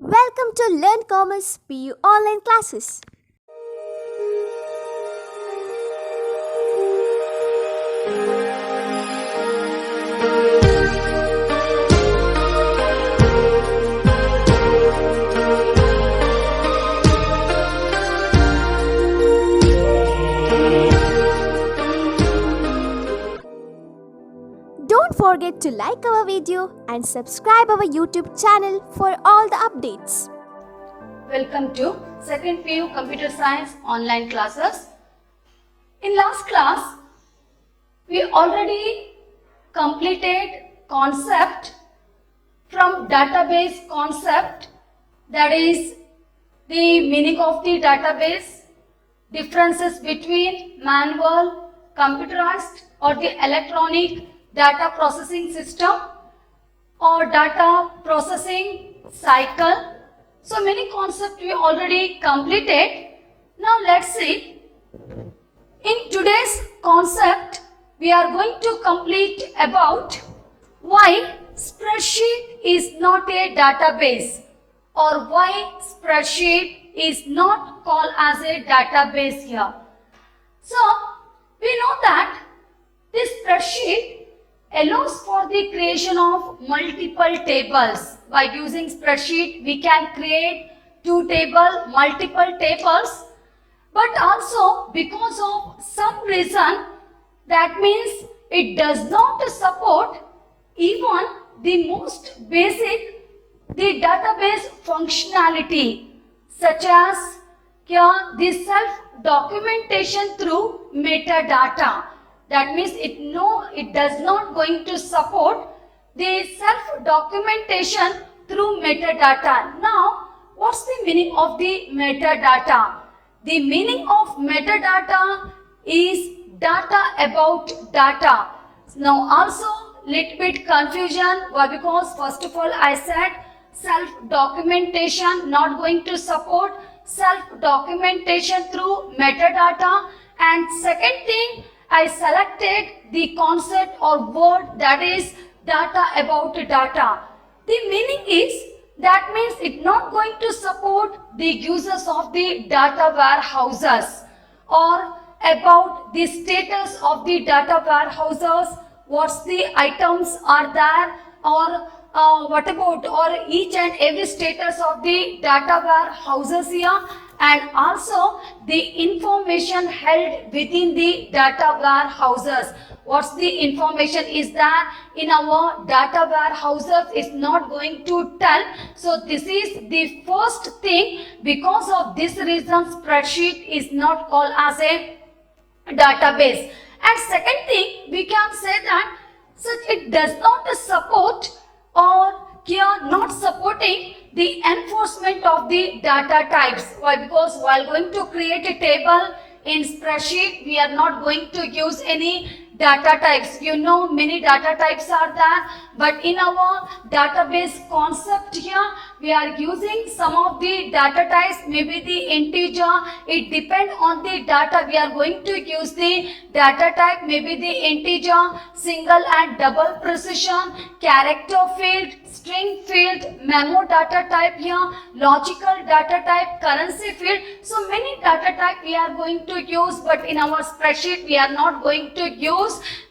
Welcome to Learn Commerce PU online classes. Don't forget to like our video and subscribe our YouTube channel for all the updates. Welcome to second PU Computer Science online classes. In last class, we already completed concept from database concept, that is the meaning of the database, differences between manual, computerized or the electronic data processing system or data processing cycle. So many concepts we already completed. Now let's see. In today's concept, we are going to complete about why spreadsheet is not a database or why spreadsheet is not called as a database here. So we know that this spreadsheet allows for the creation of multiple tables. By using spreadsheet, we can create two tables, multiple tables, but also because of some reason, that means it does not support even the most basic, the database functionality, such as the self documentation through metadata. That means it does not going to support the self documentation through metadata. Now, what's the meaning of the metadata? The meaning of metadata is data about data. Now also little bit confusion. Why? Because first of all I said self documentation not going to support self documentation through metadata, and second thing I selected the concept or word, that is data about data. The meaning is that means it not going to support the users of the data warehouses or about the status of the data warehouses, what's the items are there, or what about or each and every status of the data warehouses here, and also the information held within the data warehouses. What's the information is there in our data warehouses is not going to tell. So this is the first thing. Because of this reason, spreadsheet is not called as a database. And second thing, we can say that such it does not support or here not supporting the enforcement of the data types. Why? Because while going to create a table in spreadsheet, we are not going to use any data types. You know, many data types are there, but in our database concept here, we are using some of the data types, maybe the integer. It depends on the data. We are going to use the data type, maybe the integer, single and double precision, character field, string field, memo data type here, logical data type, currency field. So many data type we are going to use, but in our spreadsheet we are not going to use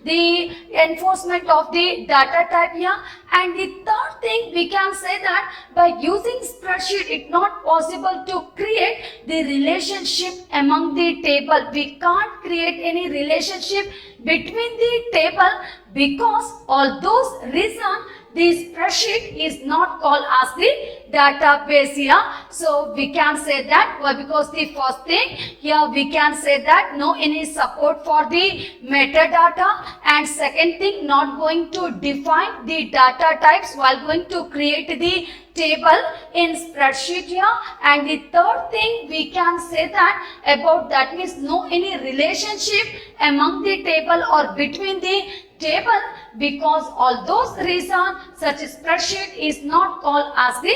the enforcement of the data type here. And the third thing, we can say that by using spreadsheet it's not possible to create the relationship among the table. We can't create any relationship between the table because all those reasons the spreadsheet is not called as the database here. So we can say that because the first thing here we can say that no any support for the metadata, and second thing not going to define the data types while going to create the table in spreadsheet here. And the third thing we can say that about that means no any relationship among the table or between the table, because all those reasons such a spreadsheet is not called as the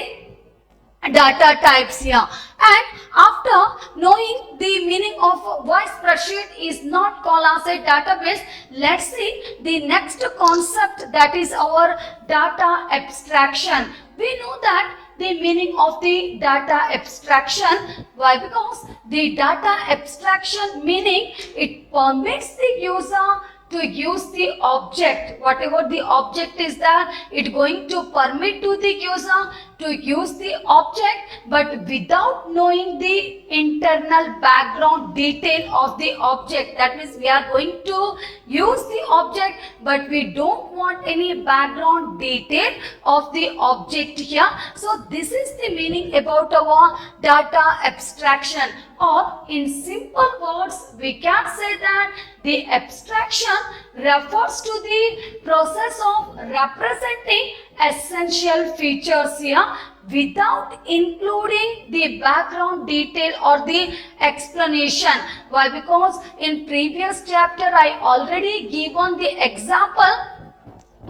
data types here. And after knowing the meaning of why spreadsheet is not called as a database, let's see the next concept, that is our data abstraction. We know that the meaning of the data abstraction. Why? Because the data abstraction meaning, it permits the user to use the object, whatever the object is there, it going to permit to the user to use the object, but without knowing the internal background detail of the object. That means we are going to use the object, but we don't want any background detail of the object here. So this is the meaning about our data abstraction, or in simple words we can say that the abstraction refers to the process of representing essential features here without including the background detail or the explanation. Why? Because in previous chapter I already given the example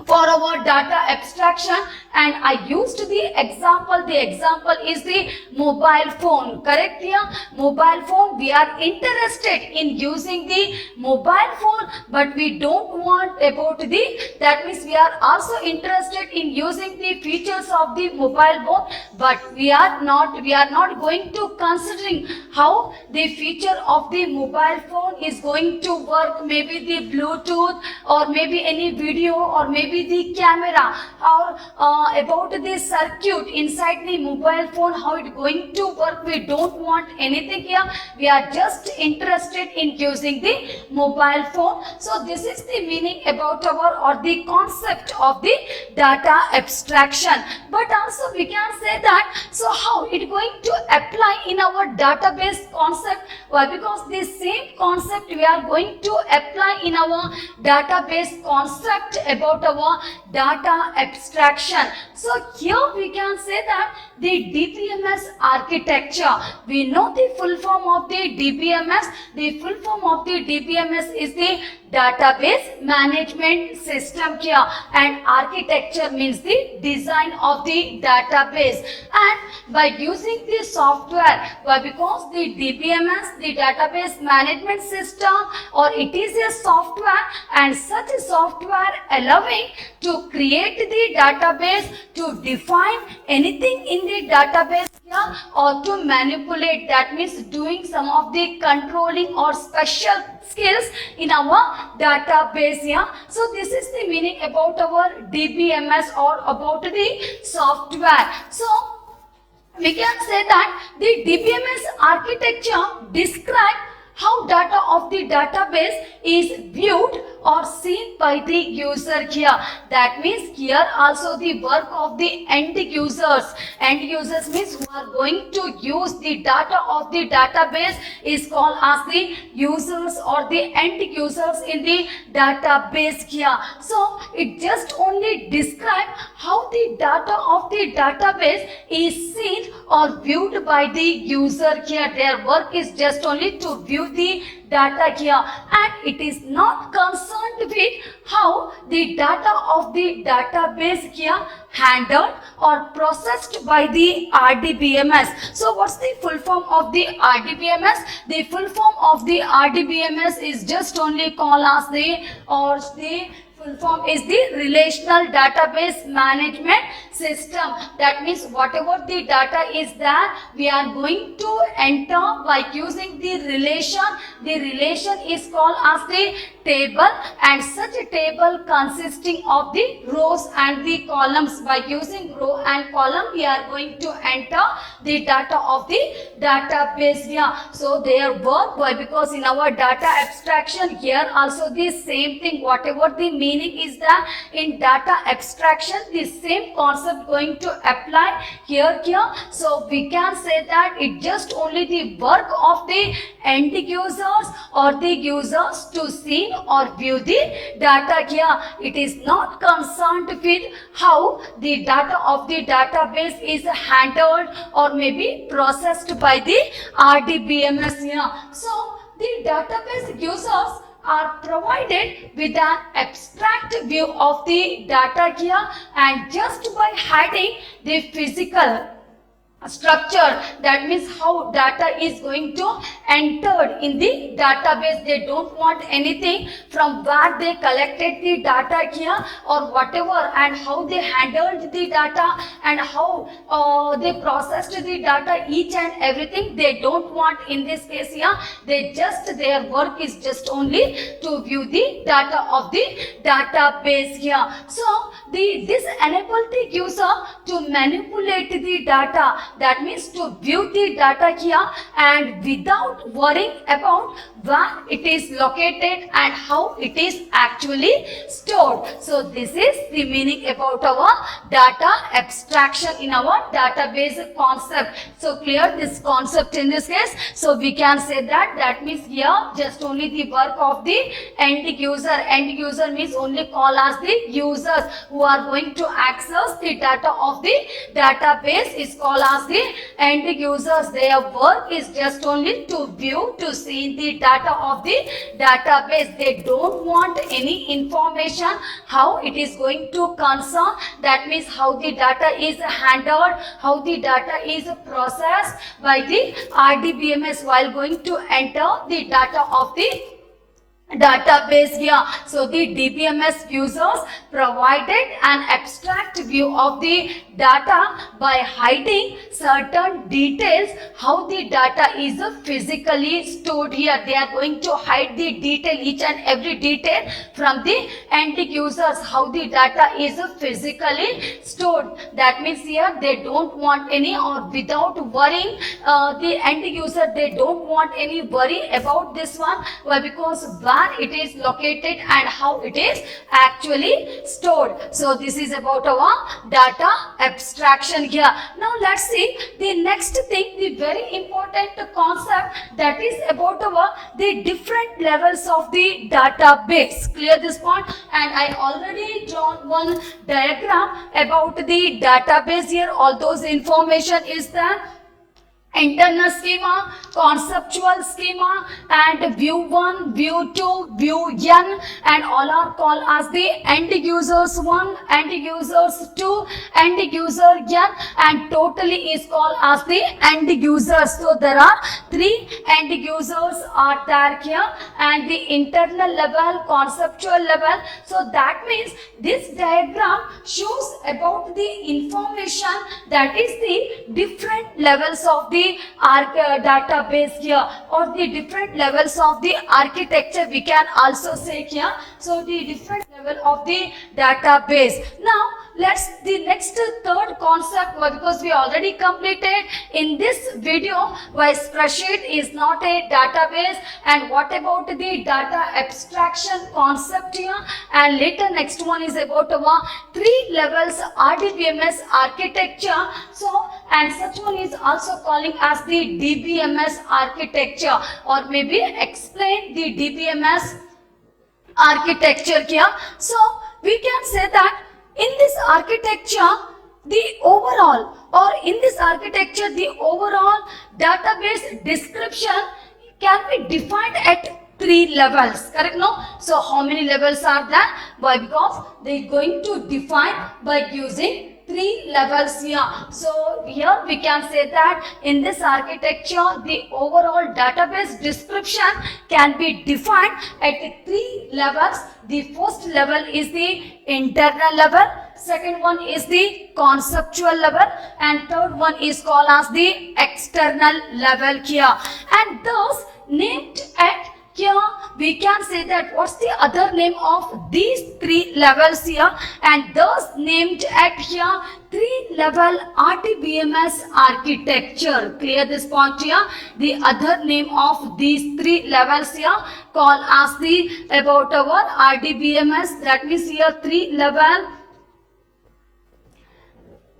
for our data abstraction, and I used the example. The example is the mobile phone. Correct here? Mobile phone. We are interested in using the mobile phone, but we don't want about the, that means we are also interested in using the features of the mobile phone, but we are not going to considering how the feature of the mobile phone is going to work, maybe the Bluetooth or maybe any video or maybe the camera, or about the circuit inside the mobile phone, how it going to work. We don't want anything here. We are just interested in using the mobile phone. So this is the meaning about our, or the concept of the data abstraction. But also we can say that, so how it going to apply in our database concept? Why? Because the same concept we are going to apply in our database concept about our data abstraction. So here we can say that the DBMS architecture, we know the full form of the DBMS. The full form of the DBMS is the database management system here, and architecture means the design of the database. And by using the software, why? Because the DBMS, the database management system, or it is a software, and such a software allowing to create the database, to define anything in the database here, or to manipulate, that means doing some of the controlling or special skills in our database here. So this is the meaning about our DBMS, or about the software. So we can say that the DBMS architecture describes how data of the database is viewed or seen by the user here. That means here also the work of the end users. End users means who are going to use the data of the database is called as the users, or the end users in the database here. So it just only describe how the data of the database is seen or viewed by the user here. Their work is just only to view the data here, and it is not concerned with how the data of the database here handled or processed by the RDBMS. So what's the full form of the RDBMS? The full form of the RDBMS is just only called as the, or the full form is the Relational Database Management System. That means whatever the data is there, we are going to enter by using the relation. The relation is called as the table, and such a table consisting of the rows and the columns. By using row and column, we are going to enter the data of the database here. So their work, why? Because in our data abstraction here also the same thing, whatever the meaning is there in data abstraction, the same concept going to apply here. So we can say that it just only the work of the end users or the users to see or view the data here. It is not concerned with how the data of the database is handled or maybe processed by the RDBMS here. So the database users are provided with an abstract view of the data here, and just by hiding the physical structure, that means how data is going to entered in the database. They don't want anything from where they collected the data here or whatever, and how they handled the data and how they processed the data, each and everything they don't want in this case here. They just, their work is just only to view the data of the database here. So this enables the user to manipulate the data, that means to view the data here and without worrying about where it is located and how it is actually stored. So this is the meaning about our data abstraction in our database concept. So clear this concept in this case. So we can say that means here just only the work of the end user. End user means only call as the users who are going to access the data of the database is called as the end users. Their work is just only to view, to see the data of the database. They don't want any information how it is going to concern, that means how the data is handled, how the data is processed by the RDBMS while going to enter the data of the database here. So the DBMS users provided an abstract view of the data by hiding certain details how the data is physically stored here. They are going to hide the detail, each and every detail from the end users how the data is physically stored. That means here they don't want any, or without worrying the end user, they don't want any worry about this one. Why? Because it is located and how it is actually stored. So this is about our data abstraction here. Now let's see the next thing, the very important concept, that is about the different levels of the database. Clear this point? And I already drawn one diagram about the database here. All those information is there. Internal schema, conceptual schema, and view 1, view 2, view n, and all are called as the end users 1, end users 2, end user n, and totally is called as the end users. So there are 3 end users are there here, and the internal level, conceptual level. So that means this diagram shows about the information, that is the different levels of the database here, or the different levels of the architecture we can also say here. So the different level of the database. Now let's the next third concept, because we already completed in this video why spreadsheet is not a database, and what about the data abstraction concept here, and later next one is about our 3 levels RDBMS architecture. So and such one is also calling as the DBMS architecture, or maybe explain the DBMS architecture here. So we can say that in this architecture, the overall, or in this architecture, the overall database description can be defined at 3 levels, correct? No? So how many levels are there? Why? Because they are going to define by using 3 levels here. So here we can say that in this architecture, the overall database description can be defined at 3 levels. The first level is the internal level, second one is the conceptual level, and third one is called as the external level here. And thus named at here we can say that what's the other name of these 3 levels here, and thus named at here 3 level RDBMS architecture. Clear this point here? The other name of these 3 levels here called as the about our RDBMS, that means here 3 level,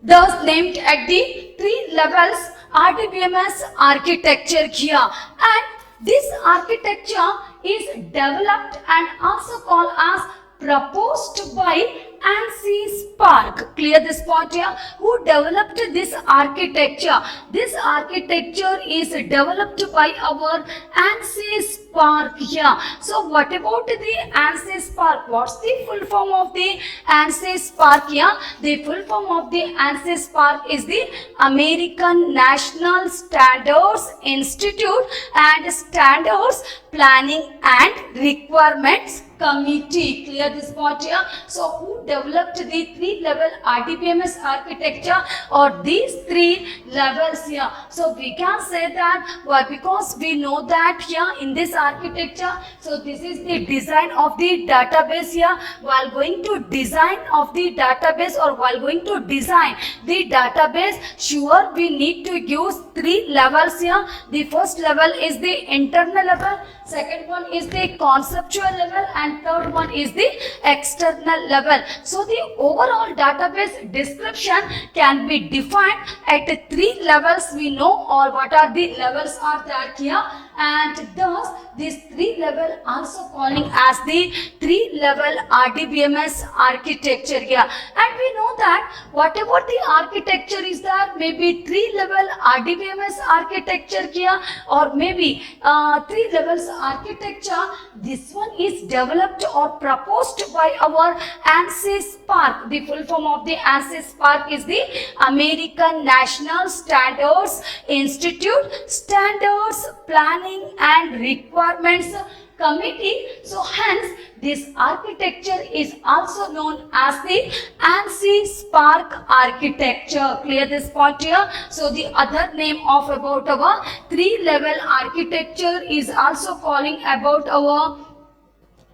thus named at the 3 levels RDBMS architecture here. And this architecture is developed and also called as proposed by ANSYS Spark. Clear this point here? Who developed this architecture? This architecture is developed by our ANSYS Spark Spark here. So what about the ANSYS Spark? What's the full form of the ANSYS Spark here? The full form of the ANSYS Spark is the American National Standards Institute and Standards Planning and Requirements Committee. Clear this point here? So who developed the 3-level RDBMS architecture, or these 3 levels here? So we can say that why, because we know that here in this architecture, so this is the design of the database here. While going to design of the database, or while going to design the database, sure we need to use 3 levels here. The first level is the internal level, second one is the conceptual level, and third one is the external level. So the overall database description can be defined at 3 levels we know, or what are the levels are that here, and thus this 3 level also calling as the 3-level RDBMS architecture here. And we know that whatever the architecture is there, maybe 3-level RDBMS architecture here, or maybe 3 levels architecture, this one is developed or proposed by our ANSYS Spark. The full form of the ANSYS Spark is the American National Standards Institute Standards Planning and Requirements Committee. So hence this architecture is also known as the ANSYS Spark architecture. Clear this point here? So the other name of about our 3-level architecture is also calling about our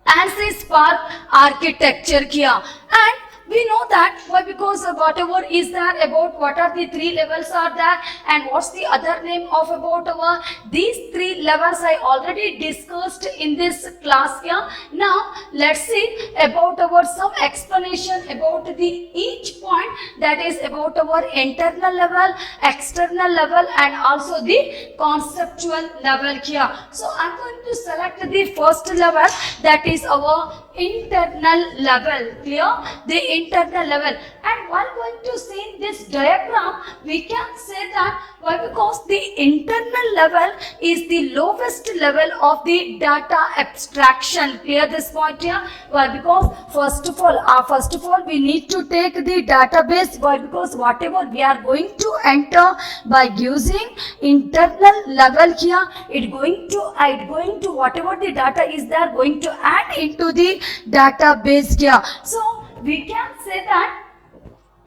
ANSYS Spark architecture here. And we know that why, because whatever is there about what are the 3 levels are there, and what's the other name of about our these 3 levels I already discussed in this class here. Now let's see about our some explanation about the each point, that is about our internal level, external level, and also the conceptual level here. So I'm going to select the first level, that is our internal level. Clear? The internal level. And while going to see this diagram, we can say that why, because the internal level is the lowest level of the data abstraction. Clear this point here? Why, because first of all we need to take the database. Why, because whatever we are going to enter by using internal level here, it going to whatever the data is there, going to add into the database here. So we can say that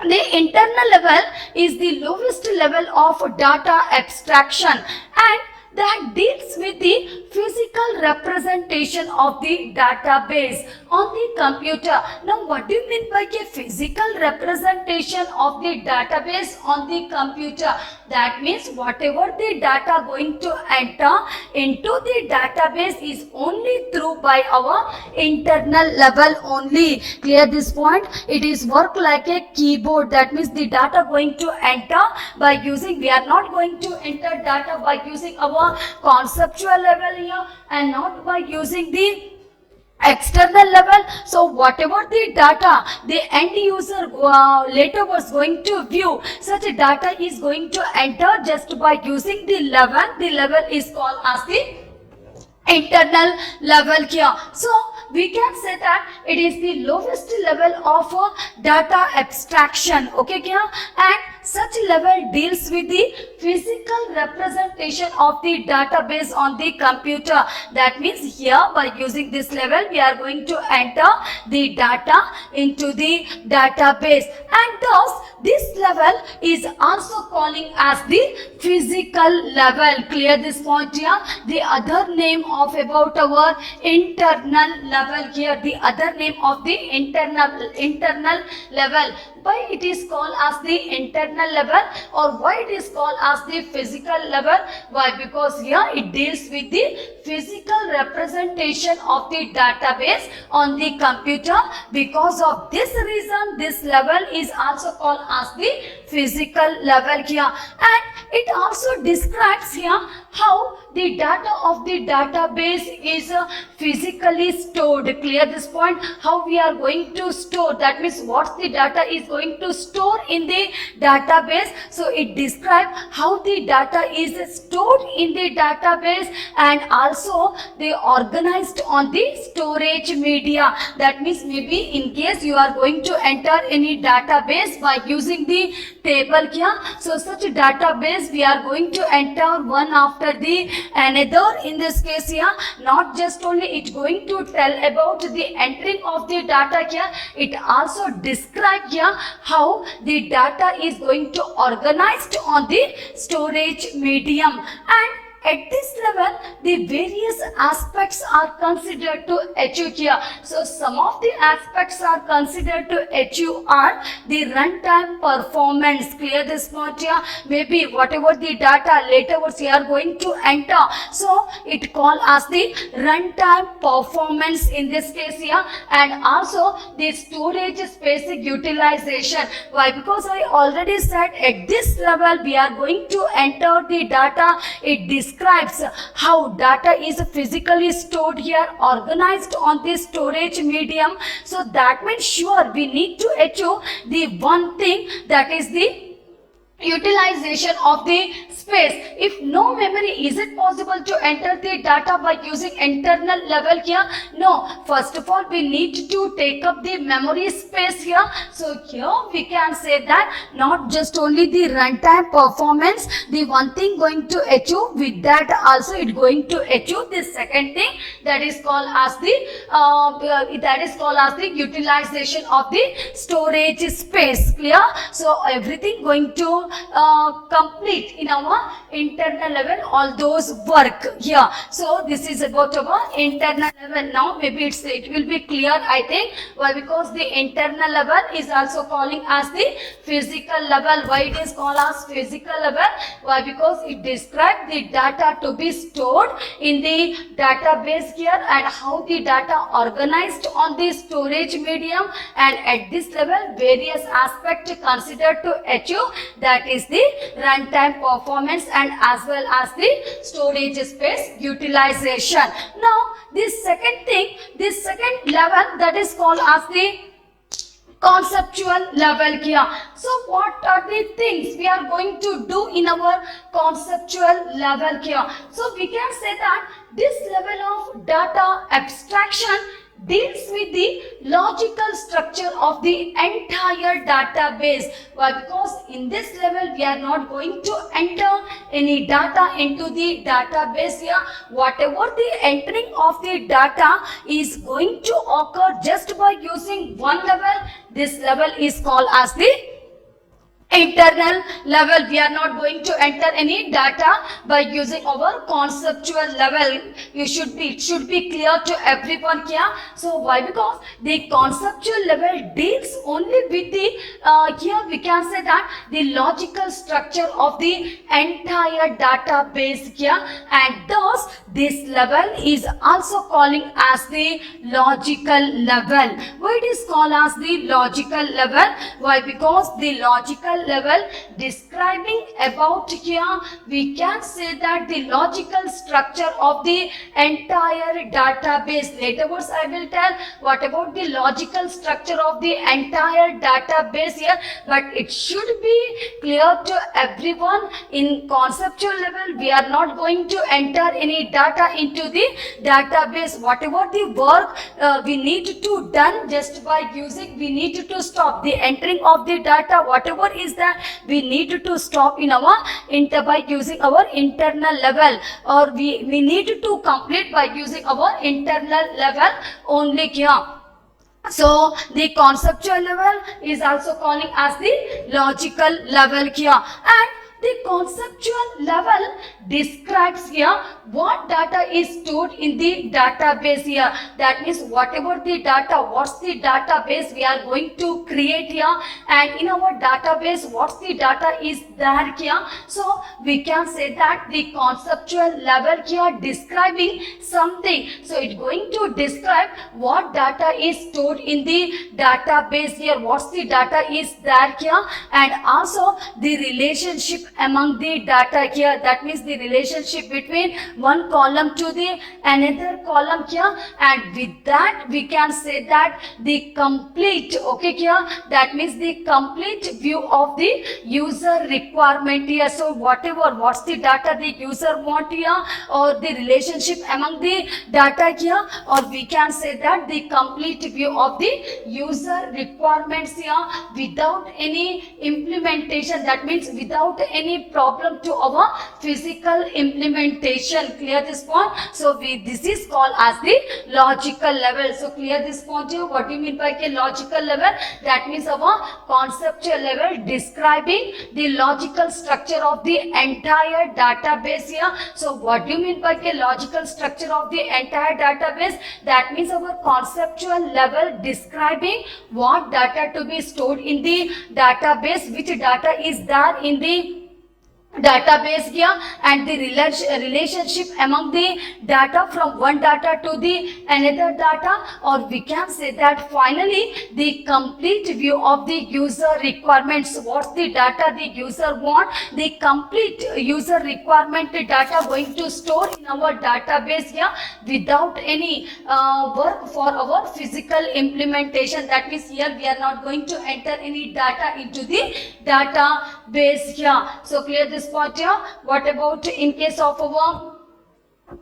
the internal level is the lowest level of data abstraction, and that deals with the physical representation of the database on the computer. Now what do you mean by a physical representation of the database on the computer? That means whatever the data going to enter into the database is only through by our internal level only. Clear this point? It is work like a keyboard. That means the data going to enter by using, we are not going to enter data by using our conceptual level here, and not by using the external level. So whatever the data the end user later was going to view, such data is going to enter just by using the level. The level is called as the internal level here. So we can say that it is the lowest level of data abstraction. Okay here? And such level deals with the physical representation of the database on the computer. That means here by using this level we are going to enter the data into the database, and thus this level is also calling as the physical level. Clear this point here? The other name of about our internal level here, the other name of the internal level. Why it is called as the internal level, or why it is called as the physical level? Why? Because here it deals with the physical representation of the database on the computer. Because of this reason, this level is also called as the physical level here. And it also describes here how the data of the database is physically stored. Clear this point? How we are going to store, that means what the data is going to store in the database. So it describes how the data is stored in the database, and also they organized on the storage media. That means maybe in case you are going to enter any database by using the table here, so such a database we are going to enter one after the another. In this case here, not just only it going to tell about the entering of the data here, it also describe here how the data is going to organized on the storage medium. And at this level, the various aspects are considered to achieve here. So some of the aspects are considered to achieve are the runtime performance. Clear this point here? Maybe whatever the data later we are going to enter, so it called as the runtime performance in this case here, and also the storage space utilization. Why? Because I already said at this level we are going to enter the data. It describes how data is physically stored here, organized on the storage medium. So that means sure we need to achieve the one thing, that is the utilization of the space. If no memory, is it possible to enter the data by using internal level here? No. First of all, we need to take up the memory space here. So here we can say that not just only the runtime performance, the one thing going to achieve, with that also it going to achieve the second thing, that is called as the utilization of the storage space. Clear? So everything going to complete in our internal level, all those work here. So this is about our internal level. Now maybe it will be clear, I think. Why? Because the internal level is also calling as the physical level. Why it is called as physical level? Why? Because it describes the data to be stored in the database here, and how the data organized on the storage medium, and at this level various aspects considered to achieve, that is the runtime performance and as well as the storage space utilization. Now this second level, that is called as the conceptual level here. So what are the things we are going to do in our conceptual level here? So we can say that this level of data abstraction deals with the logical structure of the entire database. Why? Because in this level we are not going to enter any data into the database here. Whatever the entering of the data is going to occur just by using one level. This level is called as the internal level. We are not going to enter any data by using our conceptual level. It should be clear to everyone here. So why? Because the conceptual level deals only with the here we can say that the logical structure of the entire database here, and thus this level is also calling as the logical level. Why it is called as the logical level? Why? Because the logical level describing about here, we can say that the logical structure of the entire database. Later words I will tell what about the logical structure of the entire database here, but it should be clear to everyone. In conceptual level we are not going to enter any data into the database. Whatever the work we need to done just by using, we need to stop the entering of the data. Whatever is that we need to stop in our by using our internal level, or we need to complete by using our internal level only here. So the conceptual level is also calling as the logical level here, and the conceptual level describes here what data is stored in the database here. That means whatever the data, what's the database we are going to create here, and in our database what's the data is there here. So we can say that the conceptual level here describing something. So it's going to describe what data is stored in the database here, what's the data is there here, and also the relationship among the data here. That means the relationship between one column to the another column here, and with that we can say that the complete, okay here, that means the complete view of the user requirement here. So what's the data the user want here, or the relationship among the data here, or we can say that the complete view of the user requirements here without any implementation. That means without any problem to our physical implementation. Clear this point? So this is called as the logical level. So clear this point here. What do you mean by a logical level? That means our conceptual level describing the logical structure of the entire database here. So what do you mean by a logical structure of the entire database? That means our conceptual level describing what data to be stored in the database, which data is there in the database here, and the relationship among the data from one data to the another data, or we can say that finally the complete view of the user requirements. What's the data the user want? The complete user requirement data going to store in our database here without any work for our physical implementation. That means here we are not going to enter any data into the database here. So clear this point here. What about in case of our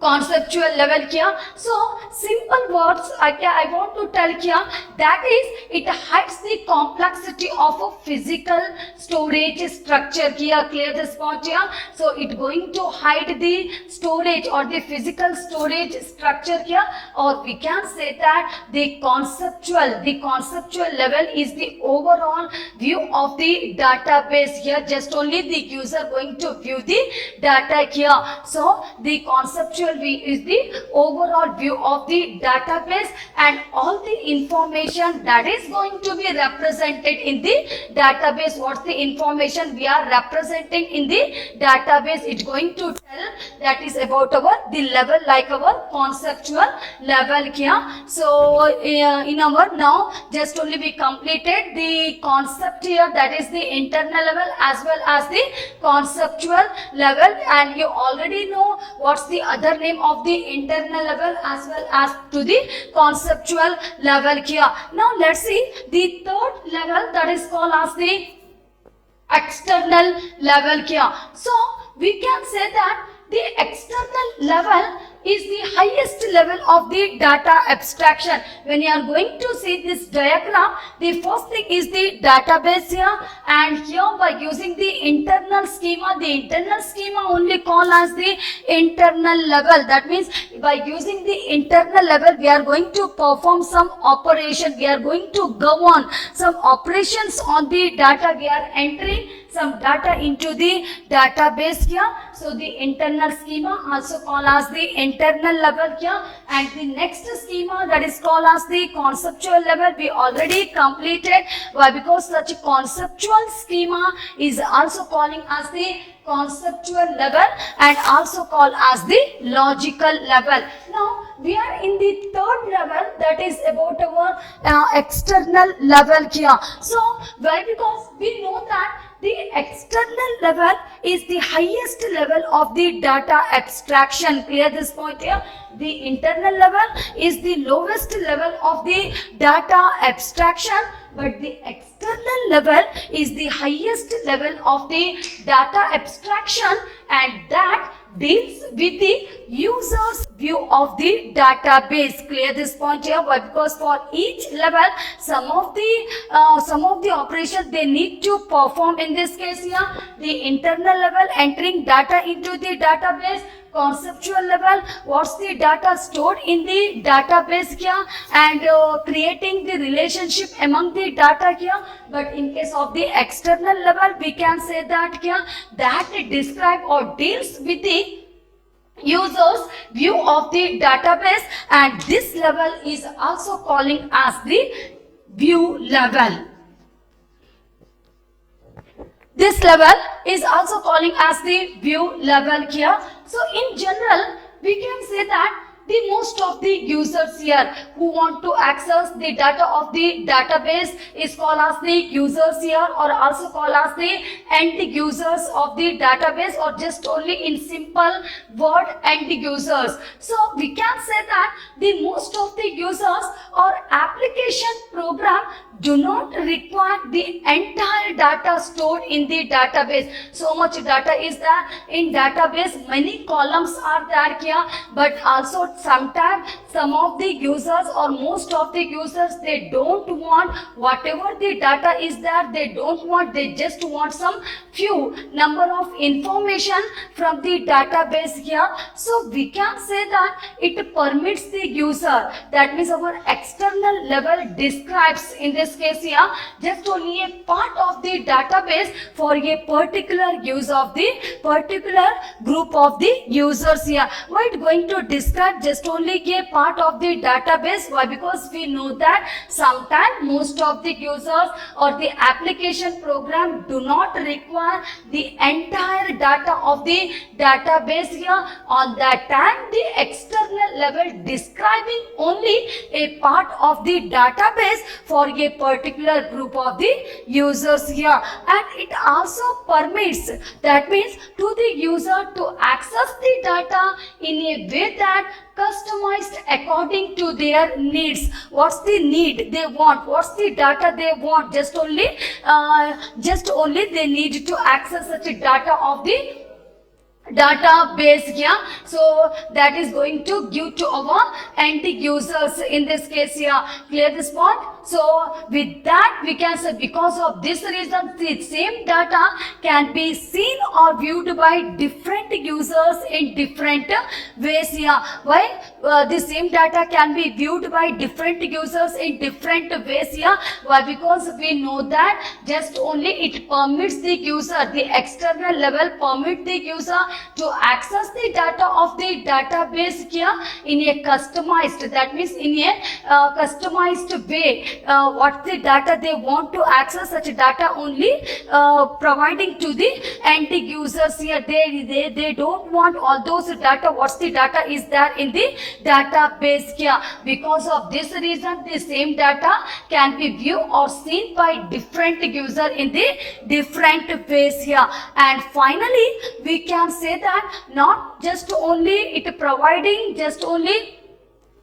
conceptual level here? So simple words I want to tell here, that is it hides the complexity of a physical storage structure here. Clear this point here. So it going to hide the storage or the physical storage structure here, or we can say that the conceptual level is the overall view of the database here. Just only the user going to view the data here. So the conceptual view is the overall view of the database, and all the information that is going to be represented in the database. What's the information we are representing in the database? It's going to tell that is about our the level, like our conceptual level here. So in our now just only we completed the concept here, that is the internal level as well as the conceptual level, and you already know what's the other name of the internal level as well as to the conceptual level here. Now let's see the third level, that is called as the external level here. So we can say that the external level is the highest level of the data abstraction. When you are going to see this diagram, the first thing is the database here, and here by using the internal schema only called as the internal level. That means by using the internal level we are going to perform some operation, we are going to govern some operations on the data. We are entering some data into the database here. So the internal schema also called as the internal level here, and the next schema that is called as the conceptual level we already completed. Why? Because such a conceptual schema is also calling as the conceptual level and also called as the logical level. Now we are in the third level, that is about our external level here. So why? Because we know that the external level is the highest level of the data abstraction. Clear this point here. The internal level is the lowest level of the data abstraction, but the external level is the highest level of the data abstraction, and that deals with the user's view of the database. Clear this point here. Why? Because for each level some of the operations they need to perform. In this case here, the internal level entering data into the database, conceptual level what's the data stored in the database here, and creating the relationship among the data here. But in case of the external level we can say that here that it describe or deals with the user's view of the database, and this level is also calling as the view level. This level is also calling as the view level here. So in general we can say that the most of the users here who want to access the data of the database is called as the users here, or also called as the end users of the database, or just only in simple word end users. So we can say that the most of the users or application program do not require the entire data stored in the database. So much data is there in database, many columns are there here, but also sometimes some of the users or most of the users, they don't want whatever the data is there, they don't want, they just want some few number of information from the database here. So we can say that it permits the user, that means our external level describes in this case here just only a part of the database for a particular use of the particular group of the users here. Why it going to describe just only a part of the database? Why? Because we know that sometimes most of the users or the application program do not require the entire data of the database here. On that time, the external level describing only a part of the database for a particular group of the users here, and it also permits, that means to the user to access the data in a way that customized according to their needs. What's the need they want, what's the data they want, just only they need to access such a data of the database here. So that is going to give to our end users in this case here. Clear this point? So with that we can say, because of this reason, the same data can be seen or viewed by different users in different ways here. Why? The same data can be viewed by different users in different ways here. Why? Because we know that just only it permits the user, the external level permit the user to access the data of the database here in a customized, that means in a customized way. What the data they want to access, such data only providing to the end users here. They don't want all those data, what's the data is there in the database here. Because of this reason, the same data can be viewed or seen by different user in the different ways here. And finally, we can say that not just only it providing just only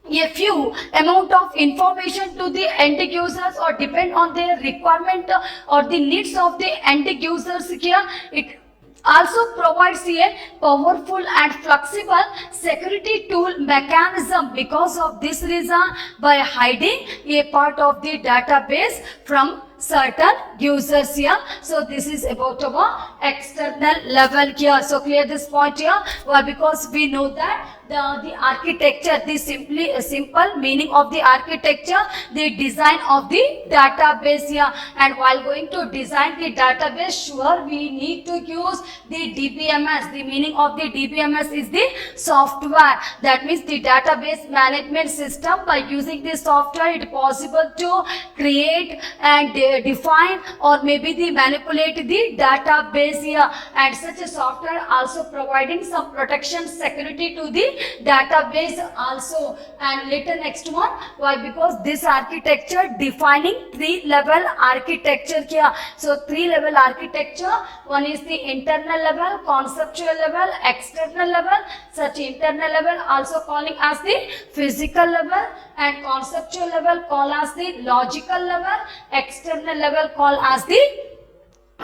a few amount of information to the end users or depend on their requirement or the needs of the end users here, it also provides a powerful and flexible security tool mechanism. Because of this reason, by hiding a part of the database from certain users here. So this is about our external level here. So clear this point here. Why? Because we know that the architecture, the simple meaning of the architecture, the design of the database here. And while going to design the database, sure we need to use the DBMS. The meaning of the DBMS is the software. That means the database management system. By using this software, it is possible to create and define or maybe the manipulate the database here. And such a software also providing some protection security to the database also. And later next one, why? Because this architecture defining 3-level architecture here. So 3-level architecture, one is the internal level, conceptual level, external level. Such internal level also calling as the physical level, and conceptual level called as the logical level, external level called as the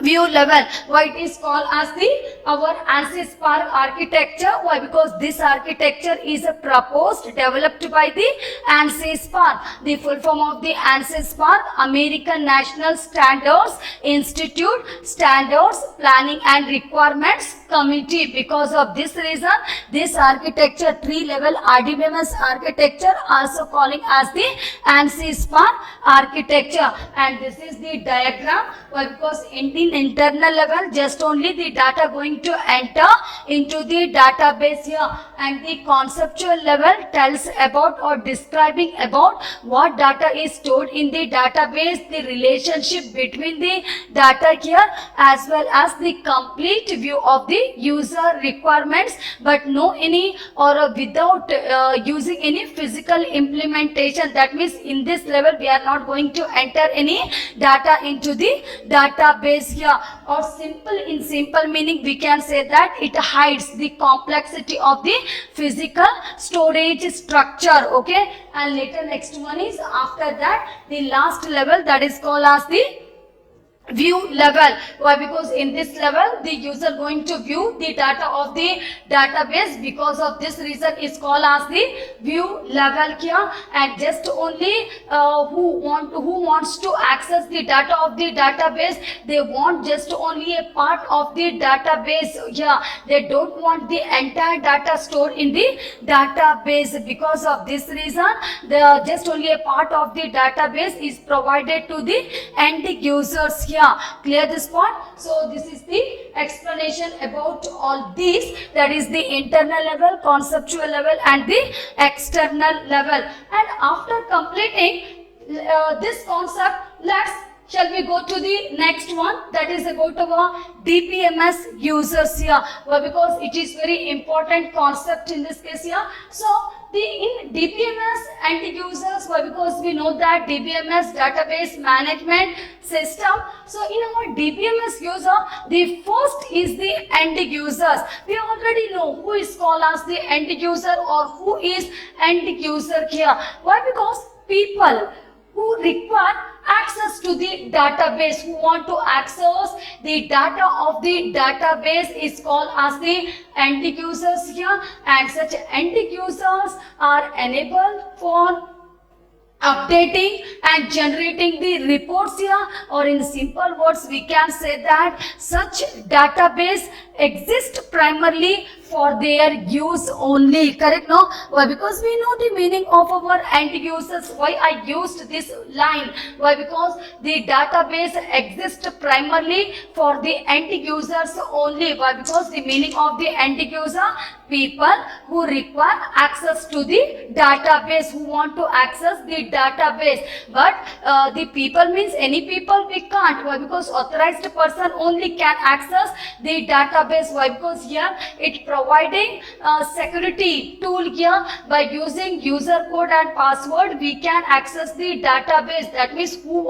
view level. Why it is called as the our ANSYS Spark architecture? Why? Because this architecture is proposed, developed by the ANSYS Spark. The full form of the ANSYS Spark, American National Standards Institute Standards Planning and Requirements Committee. Because of this reason, this architecture, 3-level RDBMS architecture, also calling as the ANSYS Spark architecture. And this is the diagram. Why? Because Indian in internal level, just only the data going to enter into the database here, and the conceptual level tells about or describing about what data is stored in the database, the relationship between the data here, as well as the complete view of the user requirements, but no any or without using any physical implementation. That means in this level we are not going to enter any data into the database here, or in simple meaning we can say that it hides the complexity of the physical storage structure. Okay, and later next one is after that the last level, that is called as the view level. Why? Because in this level the user going to view the data of the database. Because of this reason is called as the view level here, and just only who wants to access the data of the database, they want just only a part of the database here. They don't want the entire data stored in the database. Because of this reason, the just only a part of the database is provided to the end users here. Clear this point? So this is the explanation about all these, that is the internal level, conceptual level and the external level. And after completing this concept, shall we go to the next one, that is about our DBMS users here. Well, because it is very important concept in this case here. So in DBMS end users, why? Because we know that DBMS database management system. So in our DBMS user, the first is the end users. We already know who is called as the end user or who is end user here. Why? Because people who require access to the database, who want to access the data of the database is called as the end users here, and such end users are enabled for updating and generating the reports here, or in simple words we can say that such database exists primarily for their use only. Correct? No? Why? Because we know the meaning of our end users. Why I used this line? Why? Because the database exists primarily for the end users only. Why? Because the meaning of the end user, people who require access to the database, who want to access the database. But the people means any people we can't. Why? Because authorized person only can access the database. Why? Because here it providing security tool here. By using user code and password we can access the database. That means who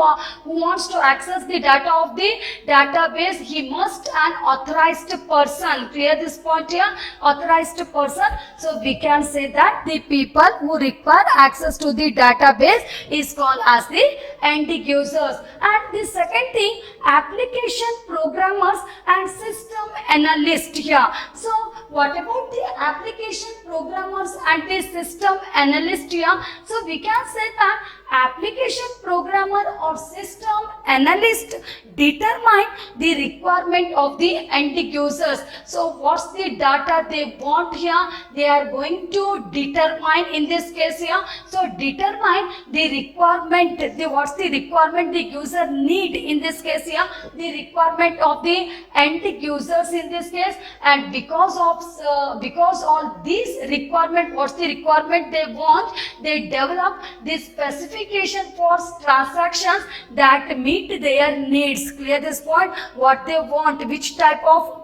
wants to access the data of the database, he must an authorized person. Clear this point here? Authorized person. So we can say that the people who require access to the database is called as the end users. And the second thing, application programmers and system analysts here. So what about the application programmers and the system analyst here? So we can say that application programmer or system analyst determine the requirement of the end users. So what's the data they want here? They are going to determine in this case here. So determine the requirement, what's the requirement the user need in this case here, the requirement of the end users in this case. And because all these requirement, what's the requirement they want, they develop this specification for transactions that meet their needs. Clear this point? What they want, which type of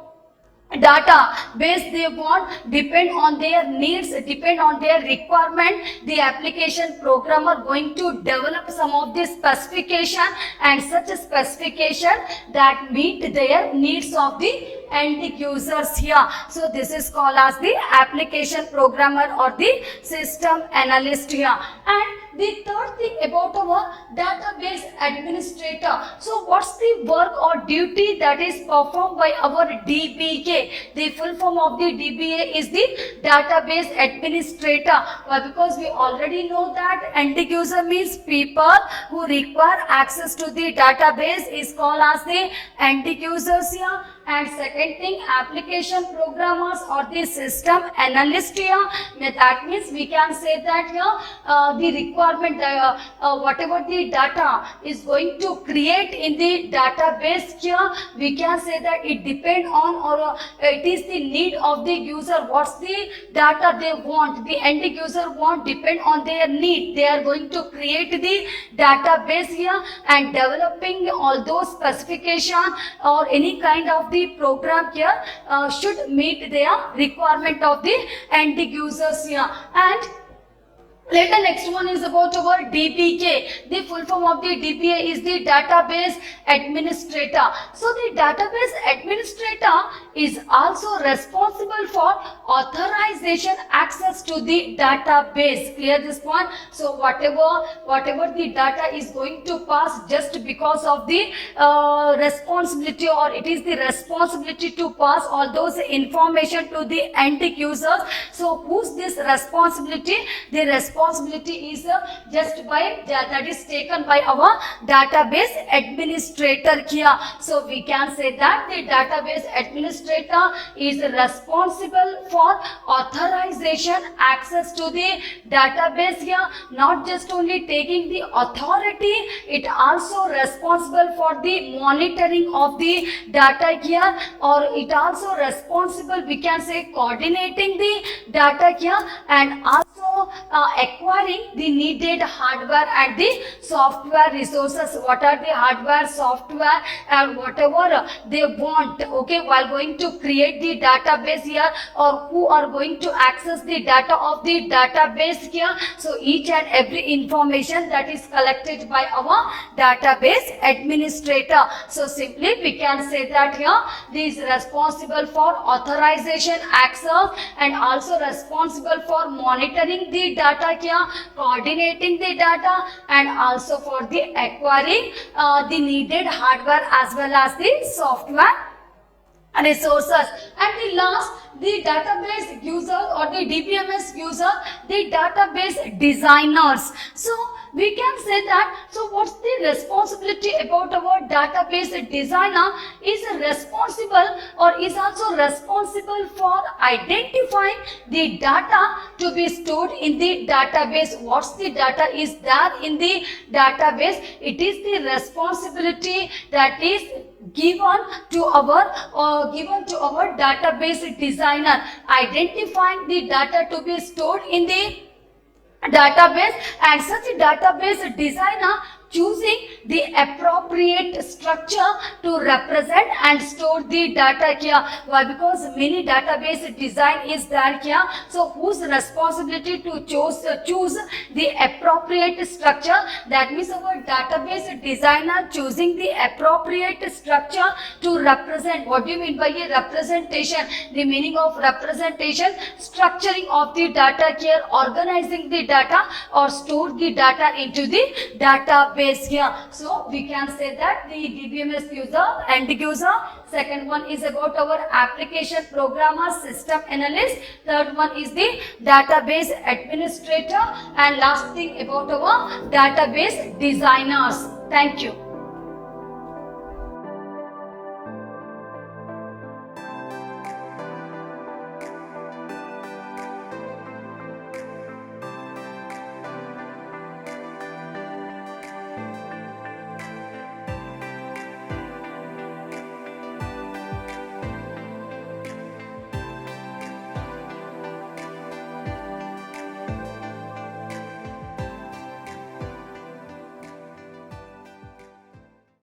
database they want, depend on their needs, depend on their requirement. The application programmer going to develop some of this specification, and such a specification that meet their needs of the end users here. So this is called as the application programmer or the system analyst here. And the third thing about our database administrator. So what's the work or duty that is performed by our DBA? The full form of the DBA is the database administrator. Why? Because we already know that end user means people who require access to the database is called as the end users here. and second thing application programmers or the system analyst here. That means we can say that here the requirement whatever the data is going to create in the database here, we can say that it depend on or it is the need of the user. What's the data they want, the end user want, depend on their need. They are going to create the database here and developing all those specification or any kind of the program here should meet their requirement of the end users here. And later next one is about our DBA. The full form of the DBA is the database administrator. So the database administrator is also responsible for authorization access to the database. Clear this one? So whatever the data is going to pass just because of the responsibility, or it is the responsibility to pass all those information to the end users. So who's this responsibility? The responsibility is just by that is taken by our database administrator here. So we can say that the database administrator is responsible for authorization access to the database here. Not just only taking the authority, it also responsible for the monitoring of the data here, or it also responsible, we can say, coordinating the data here, and also acquiring the needed hardware and the software resources. What are the hardware, software, and whatever they want, okay, while going to create the database here, or who are going to access the data of the database here. So each and every information that is collected by our database administrator. So simply we can say that here this is responsible for authorization access and also responsible for monitoring the data here, coordinating the data, and also for the acquiring the needed hardware as well as the software resources. And the last, the database user or the DBMS user, the database designers. So we can say that, so what's the responsibility about our database designer? Is responsible or is also responsible for identifying the data to be stored in the database. What's the data is there in the database? It is the responsibility that is given to our database designer, identifying the data to be stored in the database, and such a database designer choosing the appropriate structure to represent and store the data here. Why? Because many database design is there here. So whose responsibility to choose the appropriate structure? That means our database designer choosing the appropriate structure to represent. What do you mean by a representation? The meaning of representation, structuring of the data here, organizing the data or store the data into the database here. So we can say that the DBMS user, end user. Second one is about our application programmer, system analyst. Third one is the database administrator, and last thing about our database designers. Thank you.